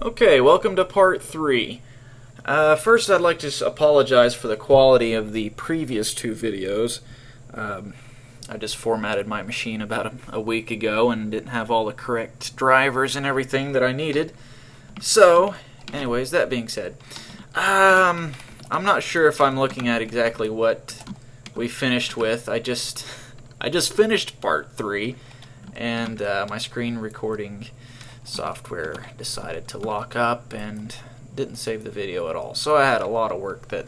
Okay, welcome to part 3. First, I'd like to apologize for the quality of the previous two videos. I just formatted my machine about a week ago and didn't have all the correct drivers and everything that I needed. So, anyways, that being said, I'm not sure if I'm looking at exactly what we finished with. I just finished part 3, and my screen recording software decided to lock up and didn't save the video at all. So I had a lot of work that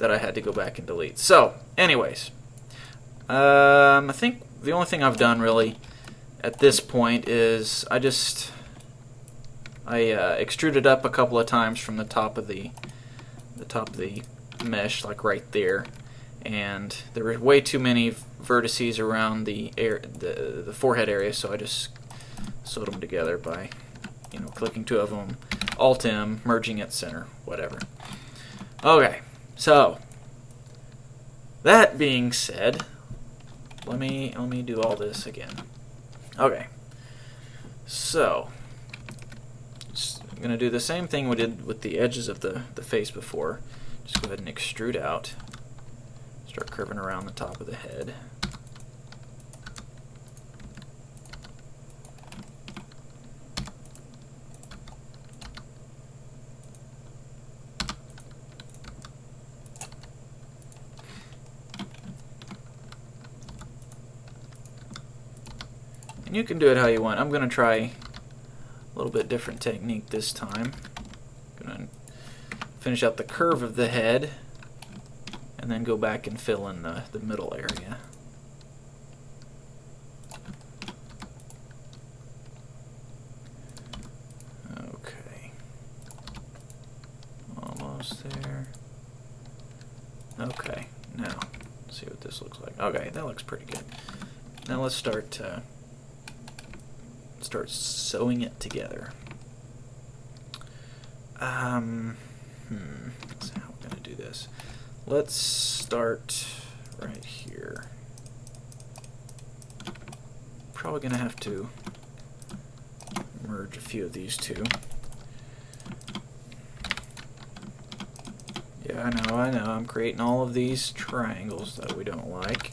I had to go back and delete. So, anyways, I think the only thing I've done really at this point is I extruded up a couple of times from the top of the mesh, like right there, and there were way too many vertices around the forehead area, so I just sewed them together by, clicking two of them, Alt-M, merging at center, whatever. Okay, so that being said, let me do all this again. Okay, so I'm gonna do the same thing we did with the edges of the face before. Just go ahead and extrude out, start curving around the top of the head. You can do it how you want. I'm going to try a little bit different technique this time. I'm going to finish out the curve of the head and then go back and fill in the middle area. Okay. Almost there. Okay. Now, let's see what this looks like. Okay, that looks pretty good. Now let's start sewing it together. Let's see how we're going to do this. Let's start right here. Probably going to have to merge a few of these two. Yeah, I know, I'm creating all of these triangles that we don't like.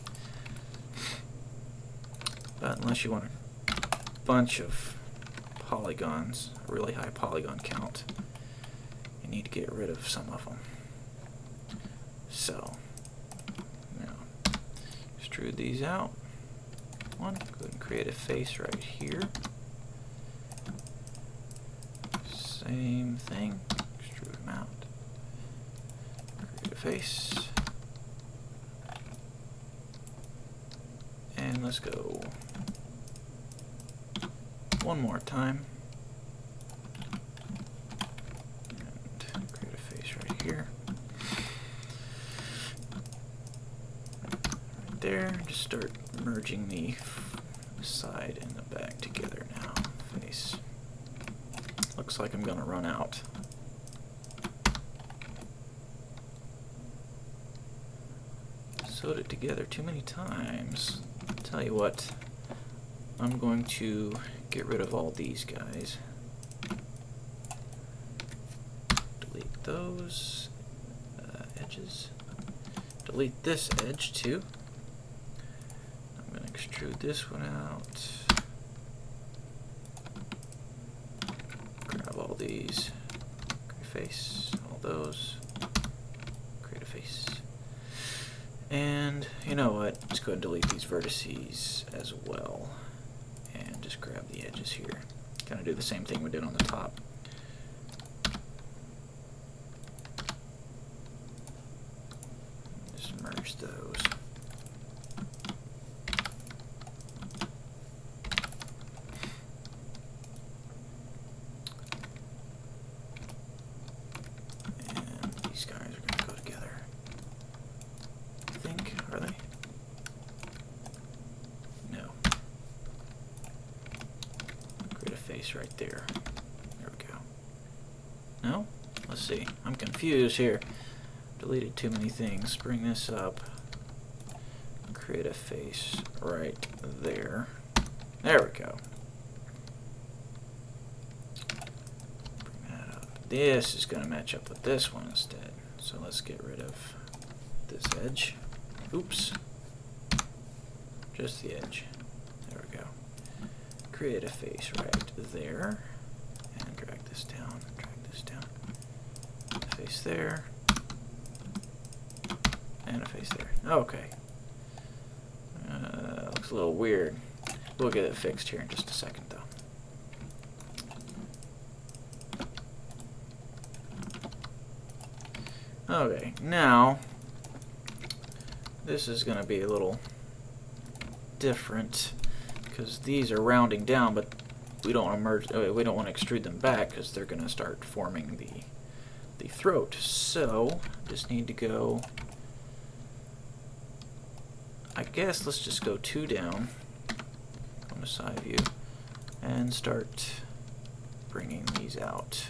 But unless you want a bunch of polygons, a really high polygon count, you need to get rid of some of them. So, now, extrude these out. Go ahead and create a face right here. Same thing, extrude them out. Create a face. And let's go one more time. And create a face right here. Right there. Just start merging the side and the back together now. Face. Looks like I'm going to run out. Sewed it together too many times. Tell you what, I'm going to get rid of all these guys. Delete those edges. Delete this edge too. I'm going to extrude this one out. Grab all these. Create a face. All those. Create a face. And you know what? Let's go ahead and delete these vertices as well. And just grab the edges here. Kind of do the same thing we did on the top. Just merge those. And these guys are going to go together. I think, are they? Face right there. There we go. No? Let's see. I'm confused here. Deleted too many things. Bring this up. Create a face right there. There we go. this is going to match up with this one instead. So let's get rid of this edge. Oops. Just the edge. There we go. Create a face right there. And drag this down. Drag this down. A face there. And a face there. Okay. Looks a little weird. We'll get it fixed here in just a second, though. Okay, now this is going to be a little different because these are rounding down, but we don't want to merge. We don't want to extrude them back because they're going to start forming the throat. So just need to go. I guess let's just go 2 down on the side view and start bringing these out.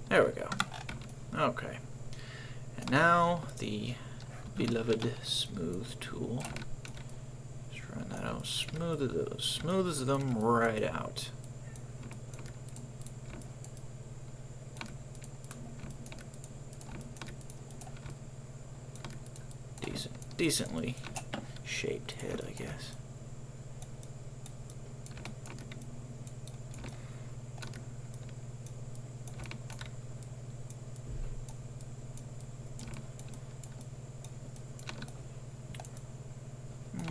There we go. Okay. And now the beloved smooth tool. Just run that out. Smooths them right out. Decently shaped head, I guess.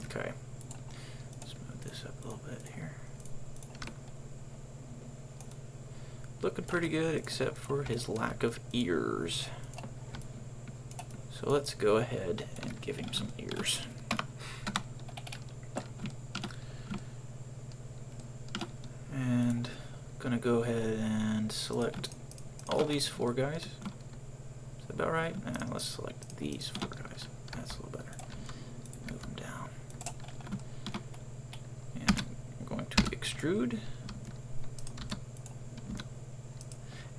Okay, smooth this up a little bit here. Looking pretty good, except for his lack of ears. So let's go ahead and give him some ears. And I'm gonna go ahead and select all these 4 guys. Is that about right? Let's select these 4 guys. That's a little better. Move them down. And I'm going to extrude.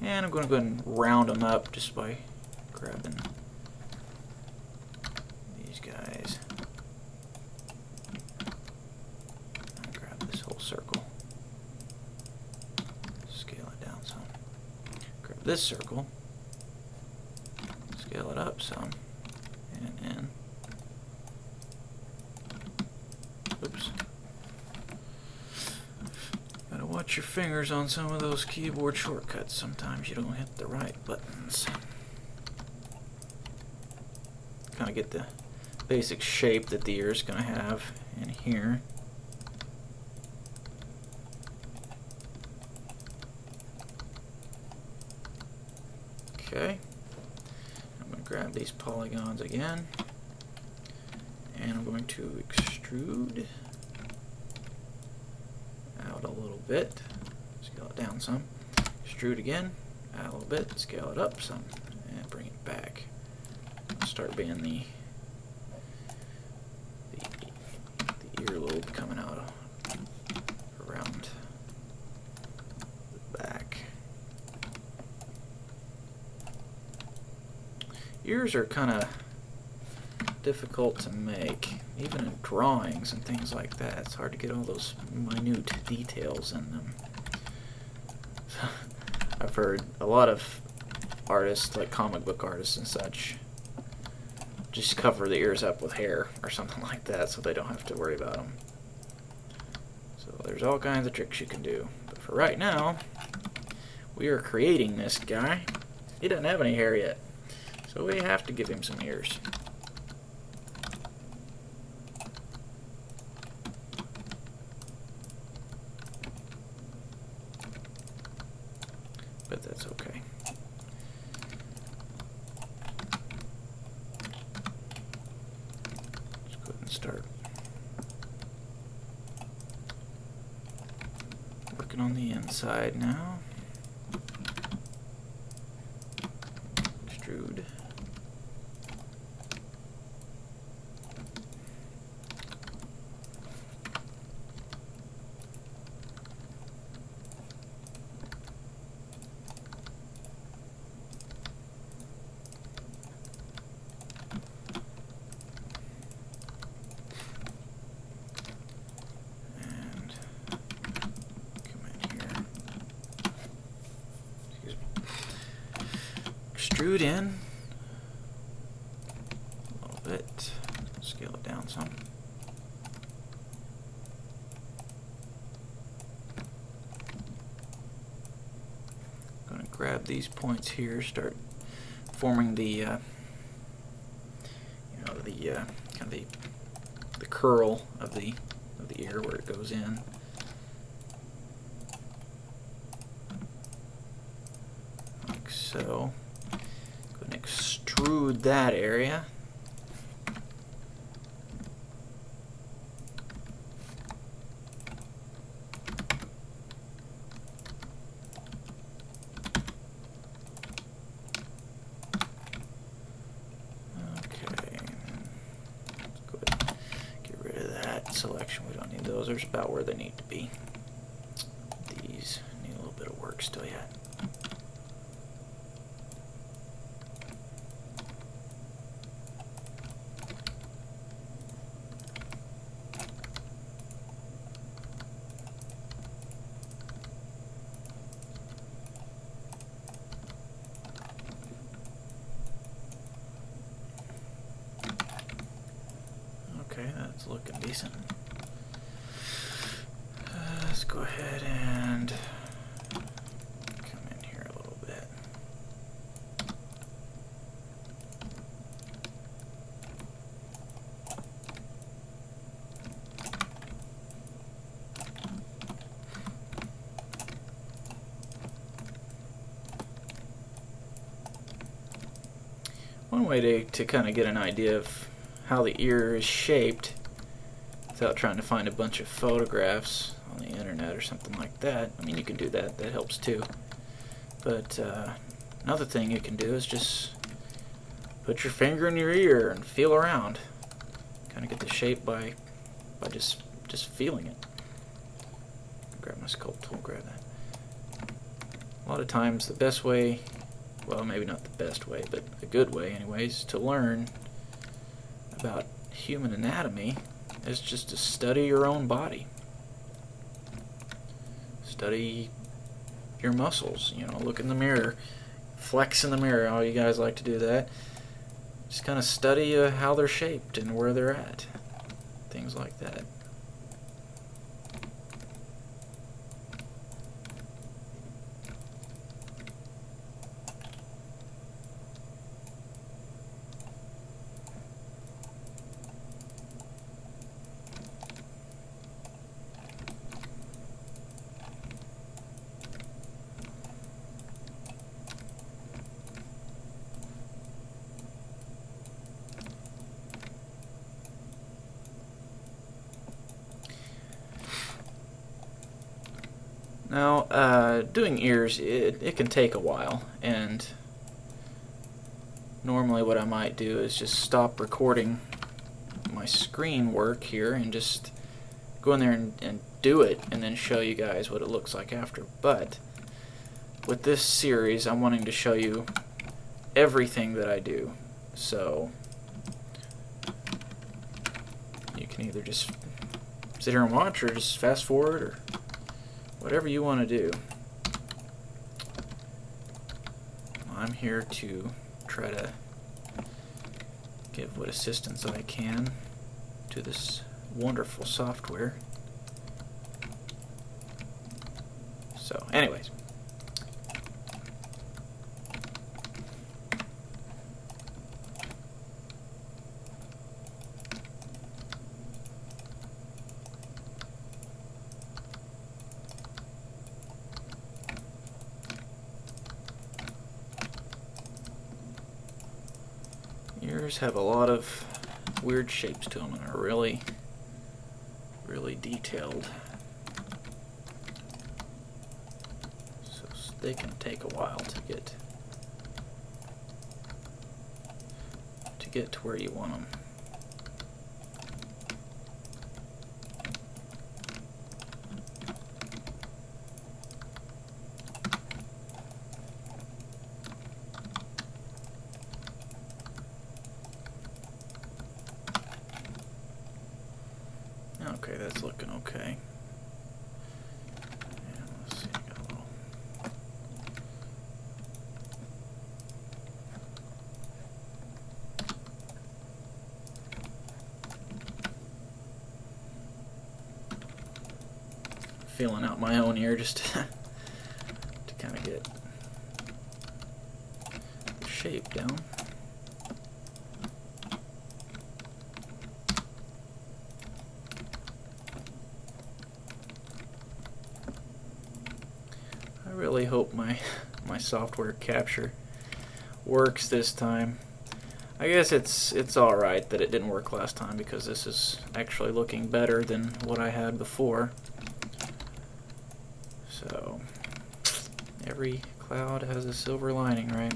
And I'm going to go ahead and round them up just by grabbing these guys. And grab this whole circle. Scale it down some. Grab this circle. Scale it up some. And in. Oops. Gotta watch your fingers on some of those keyboard shortcuts. Sometimes you don't hit the right buttons. Kind of get the basic shape that the ear is going to have in here. Okay. I'm going to grab these polygons again. And I'm going to extrude out a little bit, scale it down some, extrude again, out a little bit, scale it up some, and bring it back. Start being the earlobe coming out around the back. Ears are kind of difficult to make, even in drawings and things like that. It's hard to get all those minute details in them. I've heard a lot of artists, like comic book artists and such, just cover the ears up with hair or something like that so they don't have to worry about them. So there's all kinds of tricks you can do. But for right now, we are creating this guy. He doesn't have any hair yet, so we have to give him some ears. But that's okay. Let's go ahead and start working on the inside now. Extrude. extrude in a little bit, scale it down some. I'm going to grab these points here, start forming the kind of the curl of the ear where it goes in. Like so. Go and extrude that area. Selection, we don't need those. There's about where they need to be. These need a little bit of work still yet. Okay, that's looking decent. Let's go ahead and come in here a little bit. One way to kind of get an idea of how the ear is shaped without trying to find a bunch of photographs on the internet or something like that. I mean, you can do that, that helps too. But another thing you can do is just put your finger in your ear and feel around. Kind of get the shape by just feeling it. Grab my sculpt tool, grab that. A lot of times the best way, well, maybe not the best way, but a good way anyways, to learn about human anatomy is just to study your own body. Study your muscles, you know, look in the mirror, flex in the mirror, all you guys like to do that. Just kind of study how they're shaped and where they're at, things like that. Now, doing ears, it can take a while, and normally what I might do is just stop recording my screen work here and just go in there and do it, and then show you guys what it looks like after. But with this series, I'm wanting to show you everything that I do, so you can either just sit here and watch, or just fast forward, or whatever you want to do. I'm here to try to give what assistance I can to this wonderful software. So, anyways. Ears have a lot of weird shapes to them and are really detailed. So they can take a while to get to where you want them. Okay, that's looking okay. And let's see, I got a little. feeling out my own ear just to kind of get the shape down. I really hope my software capture works this time. I guess it's alright that it didn't work last time, because this is actually looking better than what I had before. So, every cloud has a silver lining, right?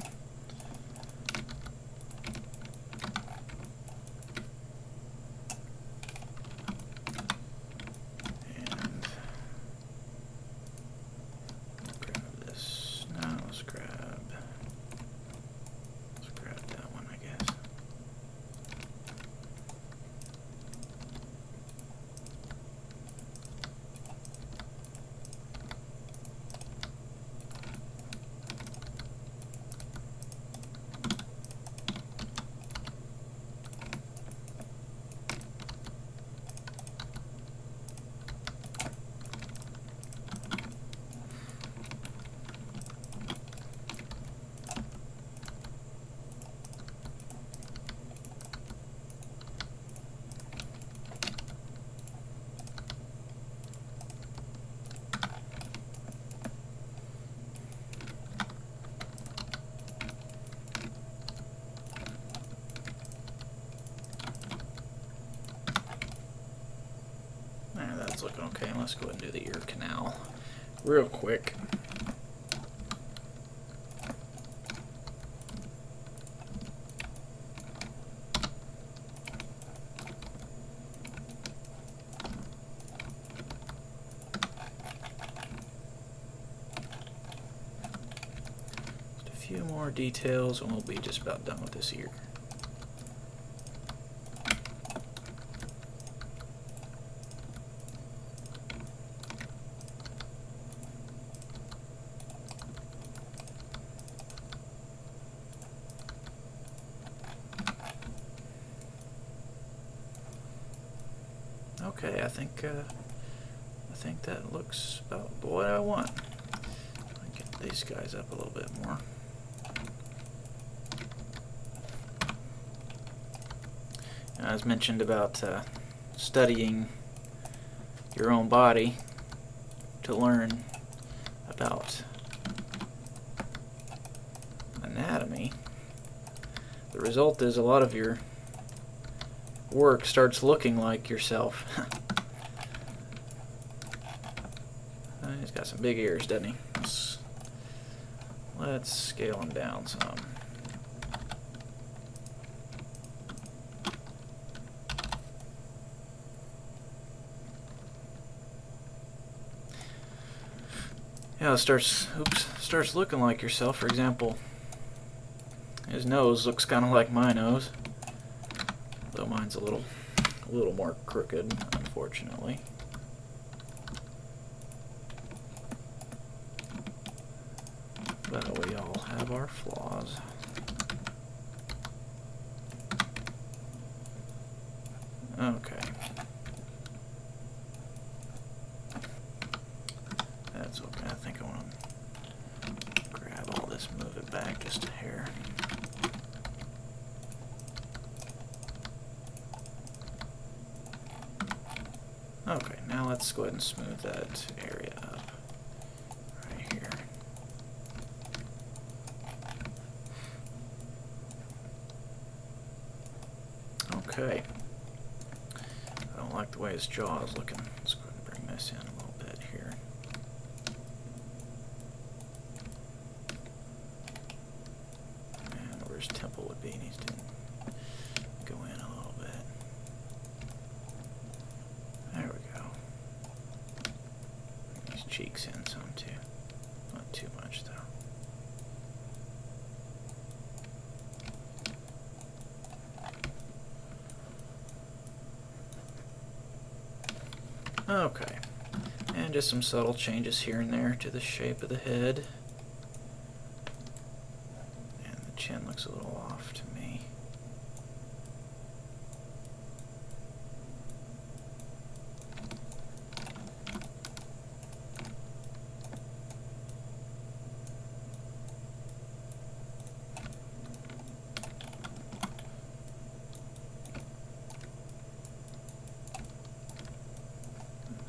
And grab this. Now let's grab that one, I guess. That's looking okay. Let's go ahead and do the ear canal real quick. Just a few more details and we'll be just about done with this ear. Okay, I think that looks about what I want. I'll get these guys up a little bit more. As mentioned about studying your own body to learn about anatomy, the result is a lot of your work starts looking like yourself. He's got some big ears, doesn't he? Let's scale him down some. Yeah, it starts looking like yourself. For example, his nose looks kind of like my nose, though mine's a little more crooked, unfortunately. But we all have our flaws. Okay. That's okay. I think I want to grab all this, move it back just a hair. Okay, now let's go ahead and smooth that area up right here. Okay. I don't like the way his jaw is looking. Let's go ahead and bring this in a little bit here. And where his temple would be, he needs to go in a little bit. There we go. Bring these cheeks in some too. Not too much though. Okay, and just some subtle changes here and there to the shape of the head. And the chin looks a little off to me.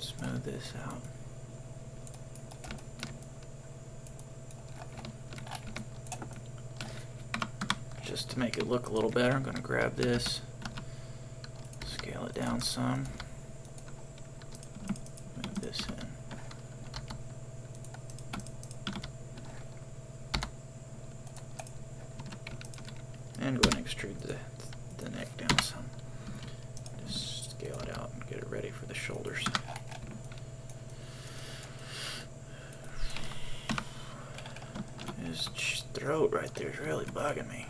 Smooth this out. Just to make it look a little better, I'm going to grab this, scale it down some, move this in. And go ahead and extrude the neck down some. Just scale it out and get it ready for the shoulders. His throat right there is really bugging me.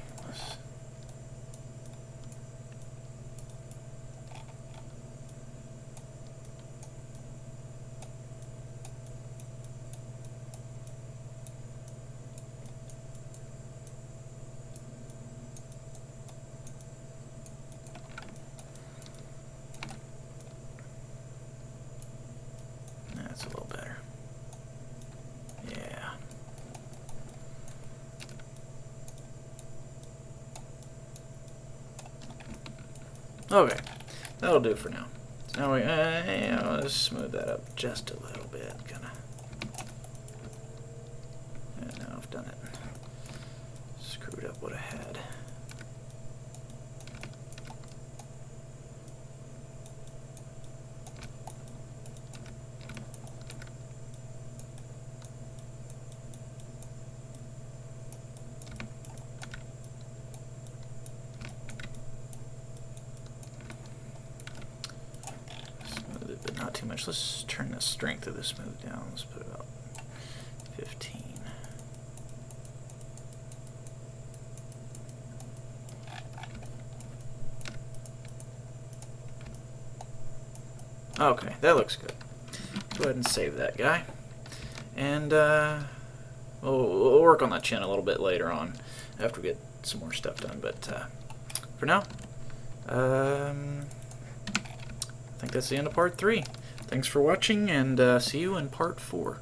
That's a little better. Yeah. Okay, that'll do for now. So now let's smooth that up just a little bit, kinda. And now I've done it. Screwed up what I had. But not too much. Let's turn the strength of the smooth down. Let's put about 15. Okay, that looks good. Go ahead and save that guy. And we'll work on that chin a little bit later on after we get some more stuff done. But for now, I think that's the end of part 3. Thanks for watching, and see you in part 4.